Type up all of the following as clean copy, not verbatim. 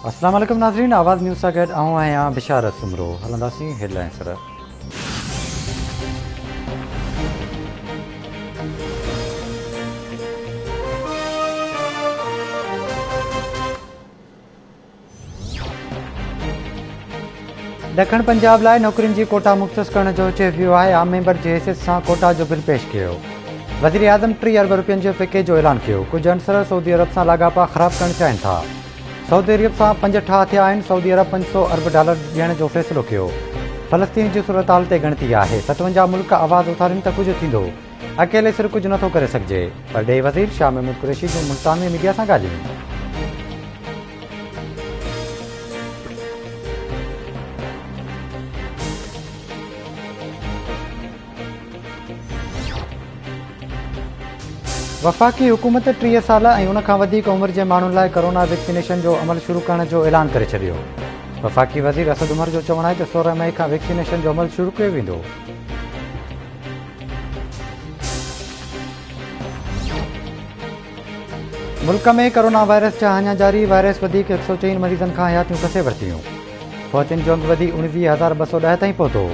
अस्सलाम वालेकुम नाज़रीन, आवाज़ न्यूज़ सां गॾु आऊं आहियां बिशारत सुमरो। हलंदासीं हेडलाइंस पर। ॾखण पंजाब लाइ नौकरियुनि जी कोटा मुख़्तस करण जो चयो वियो आहे। आम मेंबर जी हैसियत सां कोटा जो बिल पेश कयो। वज़ीर आज़म 3 अरब रुपयनि जो पैकेज जो ऐलान कयो। कुझु अंसर सऊदी अरब सां लाॻापा ख़राब करणु चाहिनि था। सऊदी अरब सां 5 ठाह थिया आहिनि। सऊदी अरब $500 अरब ॾियण जो फ़ैसिलो कयो। फ़लस्तीन जी सूरत हाल ते ॻणती आहे। 57 मुल्क आवाज़ उथारीनि त कुझु थींदो। अकेले सिर कुझु नथो करे सघिजे। परॾेही वज़ीर शाह महमूद कुरैशी जूं मुल्तान में मीडिया सां ॻाल्हियूं। वफ़ाक़ी हुकूमत 30 साल ऐं उन खां वधीक उमिरि जे माण्हुनि लाइ कोरोना वैक्सीनेशन जो अमल शुरू करण जो ऐलान करे छॾियो। वफ़ाक़ी वज़ीर असद उमर जो चवणु आहे त 16 मई खां वैक्सीनेशन जो अमल शुरू कयो वेंदो। मुल्क में कोरोना वायरस जा अञा जारी। वायरस वधीक 104 मरीज़नि खां हयातियूं खसे वरितियूं। फ़ौतियुनि जो अंग वधी 19,210 ताईं पहुतो।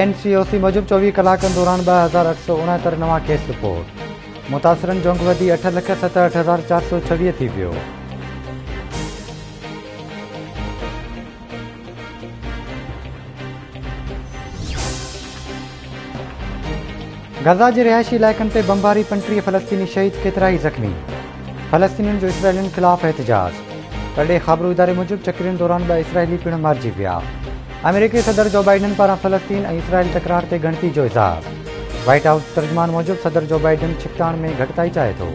NCOC मूजिबि 24 कलाकनि दौरान 2,869 नवां केस रिपोर्ट। मुतासिरनि जो अंग वधी 8,67,426 थी वियो। गज़ा जे रिहाइशी इलाइक़नि ते बमबारी, 35 फ़लस्तीनी शहीद, केतिरा ई ज़ख़्मी। फ़लस्तीनियुनि जो इसराइलियुनि ख़िलाफ़ एहतिजाज। परॾे ख़बरू इदारे मूजिबि चकरियुनि दौरान 2 इसराइली पिणु मारिजी विया। अमेरिकी सदर जो बाइडन पारां फ़लस्तीन ऐं इसराइल तकरार ते ॻणती जो इज़हार। व्हाइट हाउस तर्जुमान मूजिबि सदर जो बाइडन छिकताण में घटिताई चाहे थो।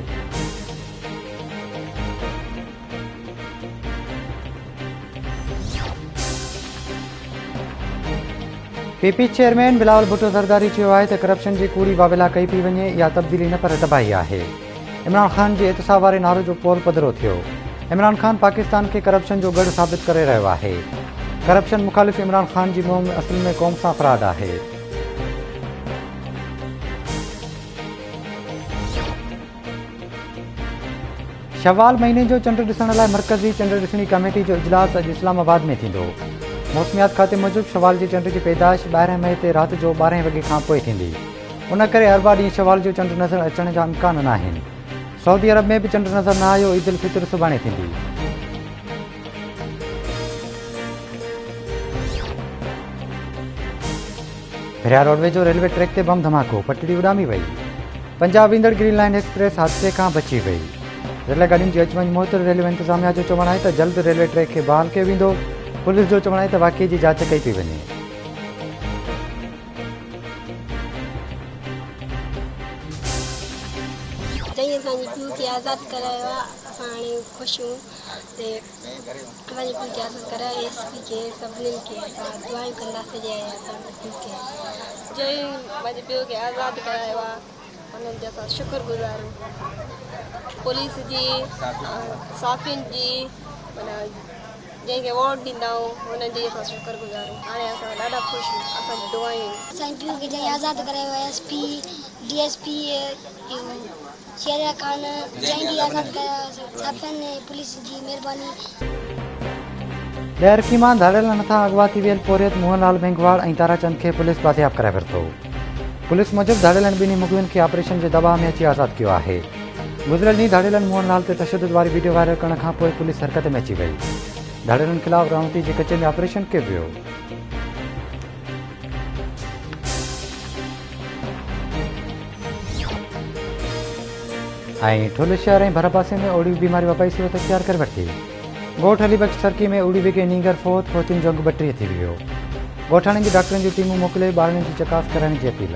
PP चेयरमैन बिलावल भुट्टो ज़रदारी चयो आहे त करप्शन जी कूड़ी वावेला कई पई वञे। इहा तब्दीली न पर तबाही आहे। इमरान ख़ान जे एहतसाब वारे नारो जो पोल पधिरो थियो। इमरान ख़ान पाकिस्तान खे करप्शन जो गढ़ साबित करे रहियो आहे। करप्शन मुख़ालिफ़ इमरान ख़ान जी मुहिम असल में क़ौम सां फ़राड आहे। शवाल महीने जो चंड ॾिसण लाइ मरकज़ी चंड ॾिसणी कमेटी जो इजलास अॼु इस्लामाबाद में थींदो। मौसमियात खाते मूजिबि शवाल जे चंड जी पैदाइश 12 मई ते राति जो 12 वॻे खां पोइ थींदी। उन करे हर बार ॾींहुं शवाल जो चंड नज़र अचण जा इम्कान न आहिनि। सऊदी अरब में बि चंड नज़र न आयो। ईद उल फितर सुभाणे थींदी। भिरिया रोडवे जो रेलवे ट्रैक ते बम धमाको, पटड़ी उॾामी वई। पंजाब ईंदड़ ग्रीन लाइन एक्सप्रेस हादसे खां बची वई। रेल गाॾियुनि जी अचु वञु मुअतल। रेलवे इंतिज़ामिया जो चवणु आहे त जल्द रेलवे ट्रैक खे बहाल कयो वेंदो। पुलिस जो चवणु आहे त वाक़िए जी जांच कई पई वञे। जंहिं असांजे पीउ खे आज़ादु करायो आहे, असां हाणे ख़ुशि हूं ते असांजे पीउ खे आज़ादु करायो। SP खे सभिनीनि खे असां दुआयूं कंदासीं जे असांजे पीउ खे पंहिंजे पीउ खे आज़ादु करायो आहे। हुननि जो असां शुक्रगुज़ार आहियूं। पुलिस जी, साफ़ियुनि जी, माना जंहिंखे वोट ॾींदा आहियूं हुननि जी असां शुक्रगुज़ार आहियूं। हाणे असां ॾाढा ख़ुशि आहियूं। असांजी दुआयूं असांजे पीउ खे जंहिं आज़ादु करायो आहे। SP DSP शेरिया ख़ान जंहिं बि आज़ादु कया। साफ़ियुनि ऐं पुलिस जी महिरबानी। ॾेरकी मां धाड़ियल नथा अॻवा थी वियल पोरियत मोहनलाल मेंघवाड़ ऐं ताराचंद खे पुलिस बाज़ियाब कराए वरितो। पुलिस मूजिबि धाड़ियलनि ॿिन्ही मुखियुनि खे ऑपरेशन जे दॿाउ में अची आज़ादु कयो आहे। गुज़िरियल ॾींहुं धाड़ियलनि मोहनलाल ते तशदुद वारी वीडियो वायरल करण खां पोइ पुलिस हरकत में अची वई। धाड़ियलनि ख़िलाफ़ रावती जे कचे में ऑपरेशन कयो वियो। ऐं ठुल शहर ऐं भर पासे में ओड़ी बीमारी वबाई सूरत इख्तियार करे वरिती। ॻोठ अलीबख्श सरकी में उड़ी विगे नींगर फ़ौत, फ़ौतियुनि जो अंग 32 थी वियो। ॻोठाणनि जी डॉक्टरनि जूं टीमूं मोकिले ॿारनि जी चकास कराइण जी अपील।